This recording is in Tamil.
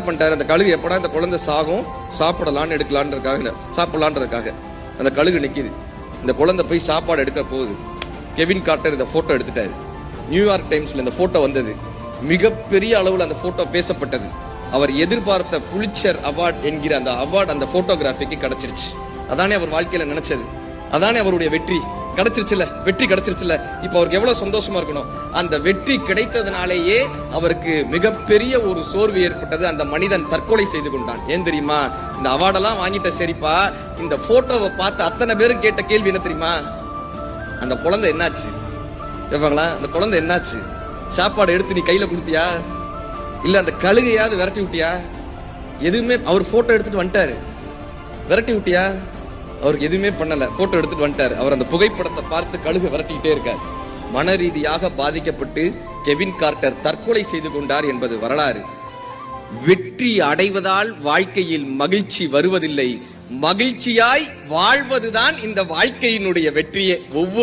பண்ணிட்டாரு, அந்த கழுகு எப்படா இந்த குழந்தை சாகும் சாப்பிடலான்னு சாப்பிடலான்றதுக்காக அந்த கழுகு நிக்குது. இந்த குழந்தை போய் சாப்பாடு எடுக்க போகுது. கெவின் கார்ட்டர் இந்த போட்டோ எடுத்துட்டாரு. நியூயார்க் டைம்ஸ்ல இந்த போட்டோ வந்தது. மிகப்பெரிய அளவில் அந்த போட்டோ பேசப்பட்டது. அவர் எதிர்பார்த்த புலிட்சர் அவார்ட் என்கிற அந்த அவார்டு அந்த போட்டோகிராஃபிக்கு கிடைச்சிருச்சு. அதானே அவர் வாழ்க்கையில நினைச்சது, அதானே அவருடைய வெற்றி கிடைச்சிருச்சுல. வெற்றி கிடைச்சிருச்சுல. இப்ப அவருக்கு எவ்வளவு சந்தோஷமா இருக்கணும். அந்த வெற்றி கிடைத்ததுனாலேயே அவருக்கு மிகப்பெரிய ஒரு சோர்வு ஏற்பட்டது. அந்த மனிதன் தற்கொலை செய்து கொண்டான். ஏன் தெரியுமா? இந்த அவார்டெல்லாம் வாங்கிட்ட சரிப்பா, இந்த போட்டோவை பார்த்து அத்தனை பேரும் கேட்ட கேள்வி என்ன தெரியுமா? அந்த குழந்தை என்னாச்சு கேட்பாங்களா? அந்த குழந்தை என்னாச்சு? சாப்பாடு எடுத்து நீ கையில கொடுத்தியா, இல்ல அந்த கழுகையாவது விரட்டி விட்டியா? எதுவுமே. அவர் போட்டோ எடுத்துட்டு வந்துட்டாரு. விரட்டி விட்டியா? அவருக்கு எதுவுமே பண்ணல. போட்டோ எடுத்துட்டு வந்துட்டாரு. அவர் அந்த புகைப்படத்தை பார்த்து கழுகு விரட்டிக்கிட்டே இருக்கார். மன ரீதியாக பாதிக்கப்பட்டு கெவின் கார்ட்டர் தற்கொலை செய்து கொண்டார் என்பது வரலாறு. வெற்றி அடைவதால் வாழ்க்கையில் மகிழ்ச்சி வருவதில்லை, மகிழ்ச்சியாய் வாழ்வதுதான் இந்த வாழ்க்கையினுடைய வெற்றியே. ஒவ்வொரு